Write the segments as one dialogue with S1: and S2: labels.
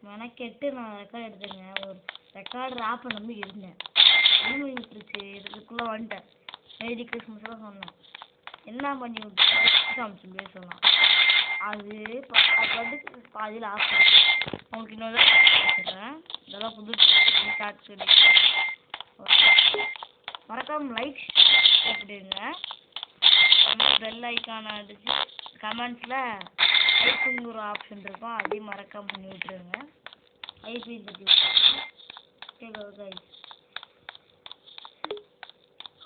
S1: மெனக்கெட்டு நான் ரெக்கார்ட் எடுத்தேங்க. ஒரு ரெக்கார்டர் ஆப் நம்பி இருந்தேன். என்ன பண்ணி விட்டுருச்சு, இதுக்குள்ளே வந்துட்டேன். மேரி கிறிஸ்மஸ்லாம் சொன்னேன். என்ன பண்ணி விட்டு காமிச்சு பேர் சொன்னான். அது பாதியில் ஆஃப். உங்களுக்கு இன்னொரு சொல்கிறேன். இதெல்லாம் புது ஸ்டார்ட் சொல்லி மறக்காம லைக் போட்டுடுங்க. பெல் ஐக்கான அடிச்சு கமெண்ட்ஸில் ஐப்புங்கிற ஒரு ஆப்ஷன் இருக்கும், அதையும் மறக்காம பண்ணி விட்டுருங்க. ஐபி தட்டி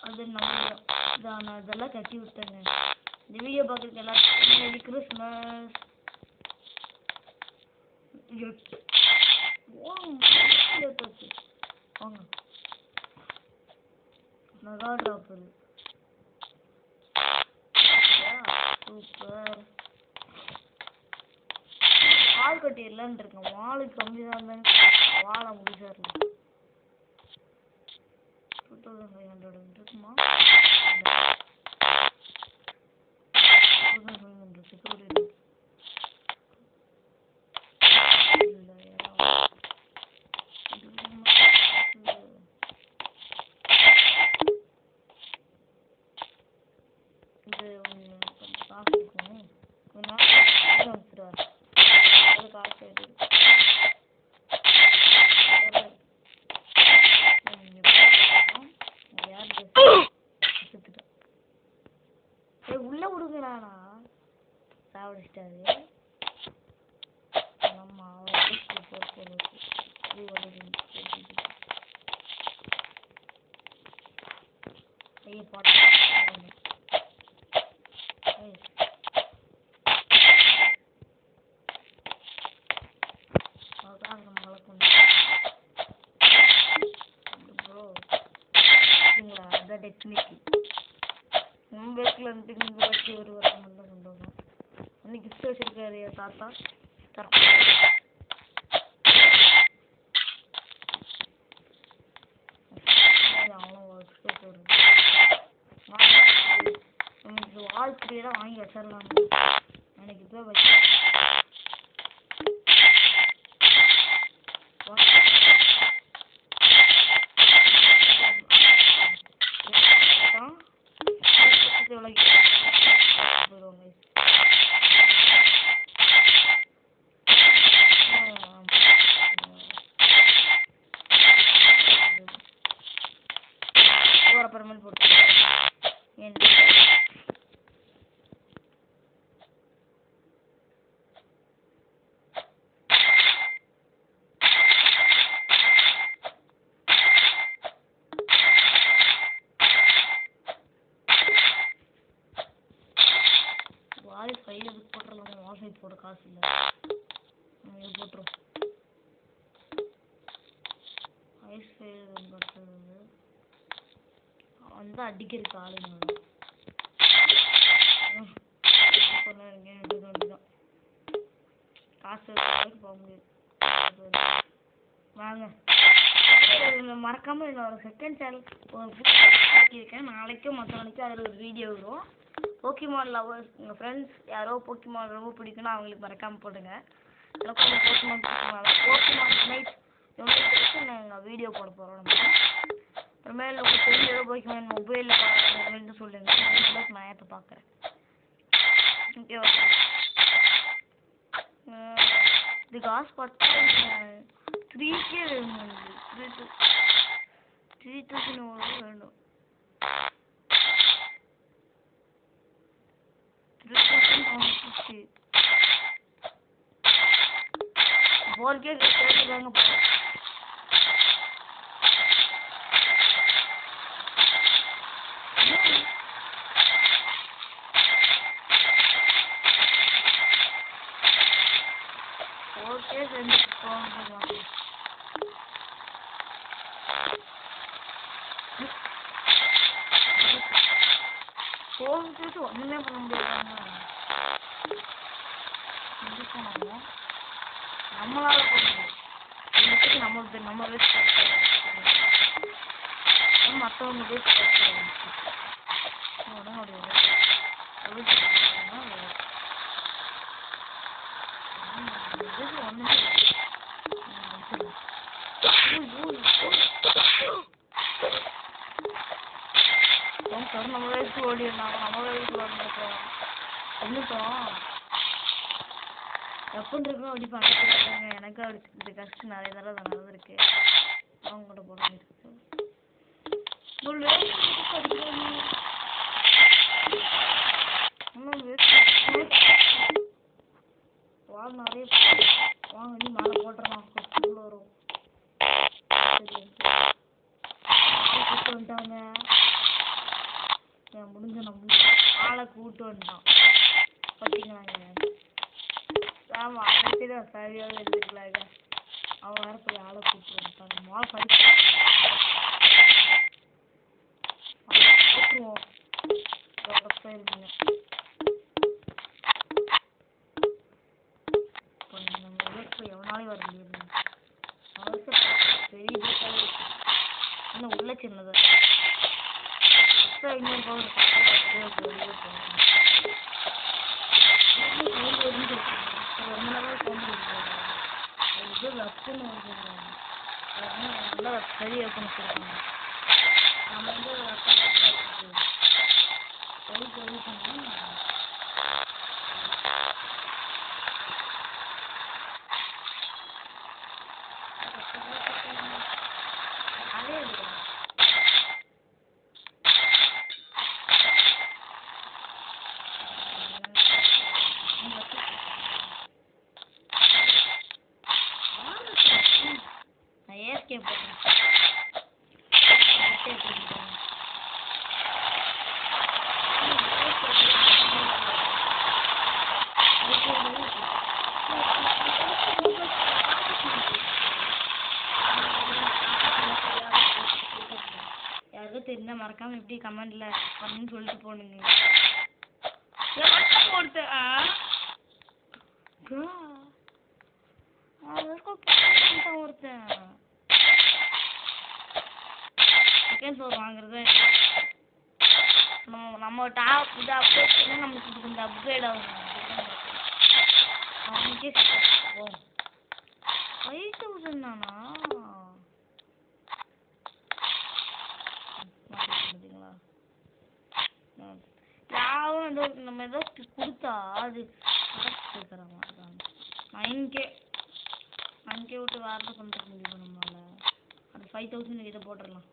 S1: அது நான் இதெல்லாம் கட்டி விட்டேங்க. இந்த வீடியோ பார்க்குறதுக்கு எல்லாத்துக்கும் மேரி கிறிஸ்மஸ். வாங்க மெகா ட்ராப் சூப்பர். வால் கட்டிடலான்னு இருக்கேன். வாளுக்கு கம்மி தான் வாழை முடிச்சாரு. 2500 இருக்குமா? 2500 செக்யூரிட்டி காசு இருக்கும். காசு உள்ள விடுங்கண்ணா சாவடிச்சிட்டாரு. ஆமா ஐய போட்ட டெக்னிக் பேக்கில் வந்து இங்கே வச்சு ஒரு வருஷம் மட்டும் கொண்டு வரும். அன்னைக்கு கிஃப்ட் வச்சிருக்காரு என் தாத்தா தரோம். நமக்கு வால் கிரியெல்லாம் வாங்கி வச்சிடலாம். எனக்கு இப்போ வச்சு அப்புறமேல் போட்டு வாய்ஸ் ஃபைல் எதுக்கு போட்டுடலாம். வாய்ஸ் போட காசு இல்லை, போட்டுரும். வாய்ஸ் ஃபைல் போட்டுறது வந்து அடிக்கிறதுக்கு ஆளுங்க தான் காசு போக முடியாது. வாங்க மறக்காம என்னோட செகண்ட் சேனல் இருக்கேன். நாளைக்கும் மற்ற நாளைக்கும் அதில் ஒரு வீடியோ வரும். போக்கிமான் லவர்ஸ் உங்கள் ஃப்ரெண்ட்ஸ் யாரோ போக்கிமான் ரொம்ப பிடிக்குன்னா அவங்களுக்கு மறக்காமல் போடுங்க. எனக்கு போக்கிமான் நைட் நாங்கள் வீடியோ போட போகிறோம். நம்ம அப்புறமேல உங்களுக்கு தெரிஞ்ச ஏதோ போக்கிமான் மொபைலில் பார்க்கணுன்னு சொல்லுங்கள். நான் இப்போ பார்க்குறேன். ஓகேவா? இது காசு பார்த்தா 3K வேணும். 3000 வேணும். 3050 4K கேட்டுதாங்க போகிறேன். ஓகே செஞ்சு போவாங்க. போகுது ஒன்றுமே பண்ண முடியாதுங்க. நம்மளால போக முடியும். நம்ம வேஸ்ட் மற்றவங்க வேஸ்ட் ஒன்றுமே ஓடி இருந்தாங்க நம்ம வீட்டுக்குள்ள வந்துட்டோம் வந்துட்டோம் எப்படின்னு இருக்கோம் அப்படி பார்த்துருக்காங்க எனக்கு அப்படி இந்த கஷ்டம் நிறைய தடவை நடந்திருக்கு அவங்க கூட போட வால் நிறைய வாங்க நீ மேலே போட்டுறலாம் உள்ள வரும் கூப்பிட்டு வந்துட்டாங்க முடிஞ்ச நம்ம ஆளை கூப்பிட்டு வந்துட்டான் பார்த்தீங்களாங்க ஆமா அன்னைக்குதான் சரியாவே இருந்துக்கலாங்க அவன் வேற போய் ஆளை கூப்பிட்டு வந்துட்டாங்க மால் படிச்சு போட்டுருவோம் போயிருந்தீங்க எவனாலையும் வர முடியாது பெரிய இன்னும் உள்ள சின்னதா இன்னொரு பவர் ரொம்ப நாளாக இது லட்சன்னு நல்லா சரி பண்ணி கொடுப்பாங்க நம்ம வந்து சரி சரி பண்ணி அதே AFK போடுறேன் யாருக்கும் தெரிஞ்சா மறக்காம எப்படி கமெண்ட்ல பண்ணு சொல்லிட்டு போனுங்க ஒருத்தன் செகண்ட் ஃப்ளோர் வாங்குறது நம்ம டாப் இது அப்டேட் பண்ணால் நமக்கு கொஞ்சம் அப்கிரேட் ஆகும் அவனுக்கே 5000 தானா பார்த்தீங்களா யாரும் ஏதோ நம்ம ஏதோ கொடுத்தா அது கேட்குறாங்க 9K விட்டு வேறு பண்ணுறது முடியும் நம்மளால அது 5000 இதை போட்டுடலாம்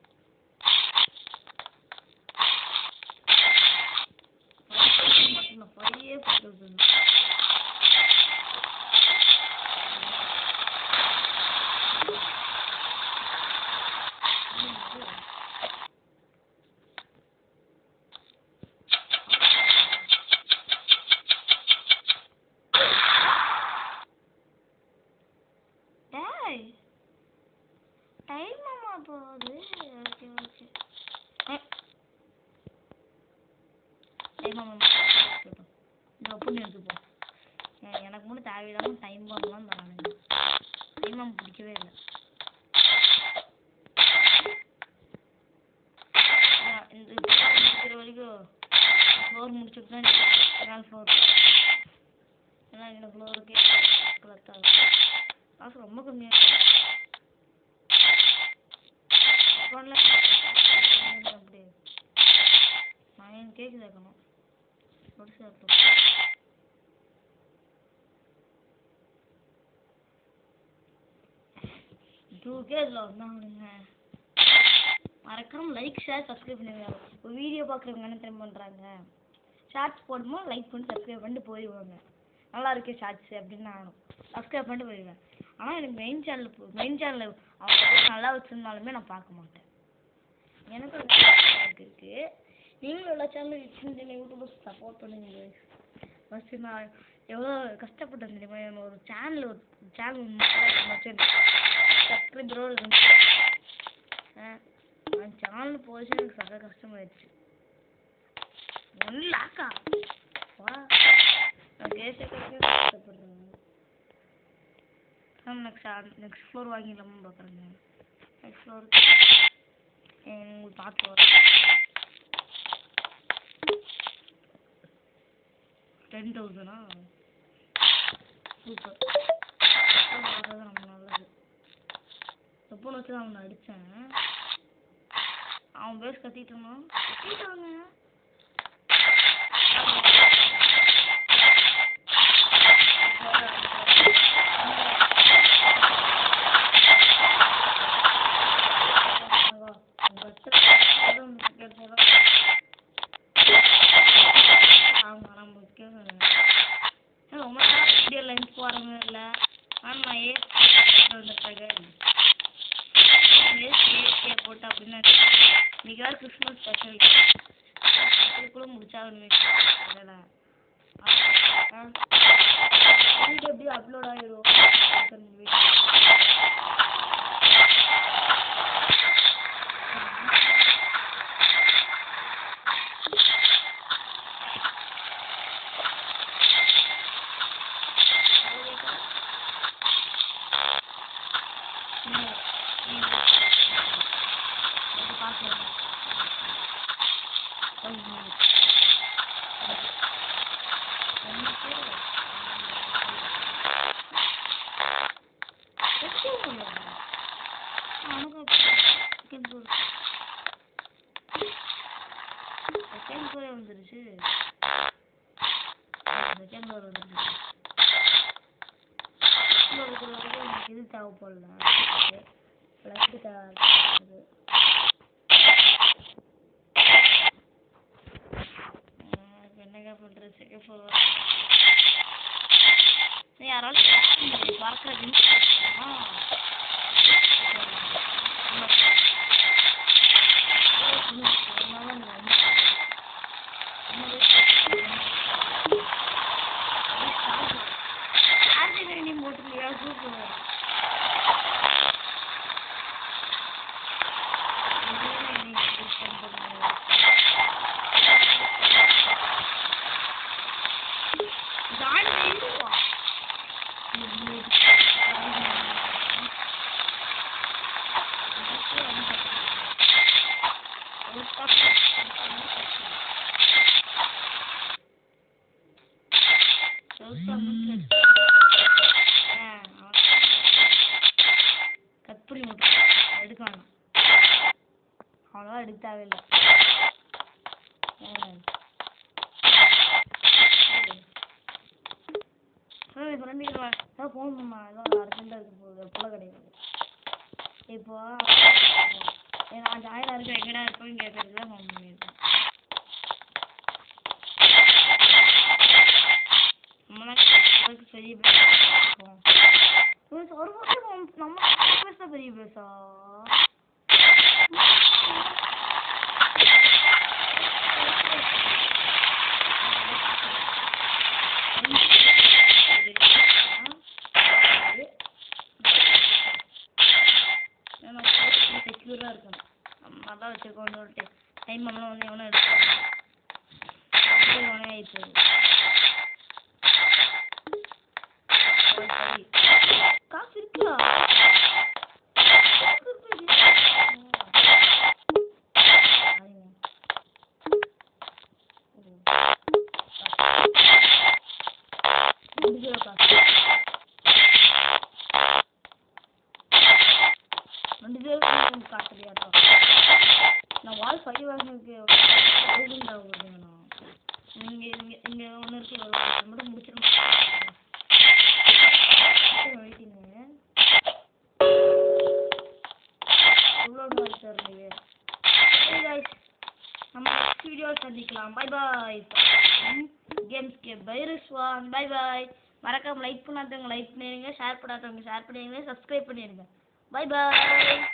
S1: மட்டும் 5000 டைம் ஆமா போகுது ஓகே ஓகே டைம் ஆமா இந்த பொண்ணு எடுத்துப்போம் எனக்கு மட்டும் தேவையில்லாமல் டைம் பண்ணலாம் தரானுங்க டைம் ஆமாம் பிடிக்கவே இல்லை இந்த முடிக்கிற வரைக்கும் ஃப்ளோர் முடிச்சுட்டு தான் மேல் ஃப்ளோர் ஏன்னா இந்த ஃப்ளோருக்கு காசு ரொம்ப கம்மியாக அப்படி 9K சேர்க்கணும் ஒரு சேர்த்து 2K இதில் வந்தாங்க மறக்காம லைக் ஷேர் சப்ஸ்கிரைப் பண்ணுங்க ஒரு வீடியோ பார்க்குறவங்க என்ன டைம் பண்ணுறாங்க ஷார்ட்ஸ் போடும்போது லைக் பண்ணி சப்ஸ்கிரைப் பண்ணிட்டு போயிடுவாங்க நல்லா இருக்கே ஷார்ட்ஸ் அப்படின்னு நானும் சப்ஸ்கிரைப் பண்ணிட்டு போயிடுவேன் ஆனால் எனக்கு மெயின் சேனல் அவங்க நல்லா வச்சுருந்தாலுமே நான் பார்க்க மாட்டேன் எனக்கும் இருக்கு நீங்களும் எல்லா சேனலும் சின்ன யூடியூபர்ஸ் சப்போர்ட் பண்ணுங்க ஃபஸ்ட்டு நான் எவ்வளோ கஷ்டப்பட்டேன் தெரியுமா ஒரு சேனல் சப்ஸ்கிரைபரோடு இருக்கு அந்த சேனல் போச்சு எனக்கு சக கஷ்டமாயிடுச்சு 1 லேக்கா வா நான் கஷ்டப்படுறேன் நெக்ஸ்ட் ஃப்ளோர் வாங்கிடலாமா பார்க்குறேங்க நெக்ஸ்ட் ஃப்ளோருக்கு உங்களுக்கு பார்த்து வர 10,000 சூப்பர் வர்றது ரொம்ப நல்லது எப்போன்னு வச்சு தான் அவனை அடித்தேன் அவன் பேஸ் கத்திட்டாங்க போகிறமே இல்லை. ஆனால் நான் வந்துட்டேன் ஏசியை போட்டு அப்படின்னு இன்னைக்கு வேறு கிறிஸ்மஸ் ஸ்பெஷல் அதுக்குள்ளே முடிச்சாகணுமே. வீடியோ எப்படி அப்லோட் ஆகிடும் செகண்ட் ஃப்ளோர் வந்துருச்சு. செகண்ட் ஃப்ளோர் வந்துருச்சு. எனக்கு இது தேவைப்படல. லைட்டு தேவை. என்னங்க பண்ணுறது? செகண்ட் ஃப்ளோர் யாராலும் பறக்கிறது போட்டுருக்கியா? சூப்பர். கட்புரி மட்டும் எடுக்கணும். அவ்வளோவா எடுக்க தேவையில்லை. என் ஃப்ரெண்டுக்கு ஏதாவது ஃபோன் பண்ணா ஏதாவது அர்ஜென்ட்டாக இருக்க போகுது போல கிடையாது. இப்போ நான் ஜாயினாக இருக்கேன் எங்கடா இருப்பேன்னு கேட்கறதுக்கு தான் ஃபோன் பண்ணியிருக்கேன். நம்மளாம் பெரிய பேசுவோம். ஒரு வருஷம் நம்ம பேச பெரிய பேசா செக்யூராக இருக்கணும். நம்ம தான் வச்சுருக்கோம். ஒரு டைம் நம்மளும் வந்து எவனோ எடுத்துக்கணும். ஆயிடுச்சு. காசு இருக்குதா? காட்டுறியாடா? நான் வால் 5 வாங்கினதுக்கு இங்கே இங்கே இங்கே ஒன்று இருக்குல்ல மட்டும் முடிச்சிருங்க. வெயிட்டிங்க எவ்வளோ தருவீங்க? நம்ம நெக்ஸ்ட் வீடியோ சந்திக்கலாம். Bye bye. கேம்ஸ் கே பைரஸ்வான். Bye bye. மறக்காம லைக் பண்ணாதவங்க லைக் பண்ணிடுங்க, ஷேர் பண்ணாதவங்க ஷேர் பண்ணிடுங்க, சப்ஸ்கிரைப் பண்ணிடுங்க. Bye bye.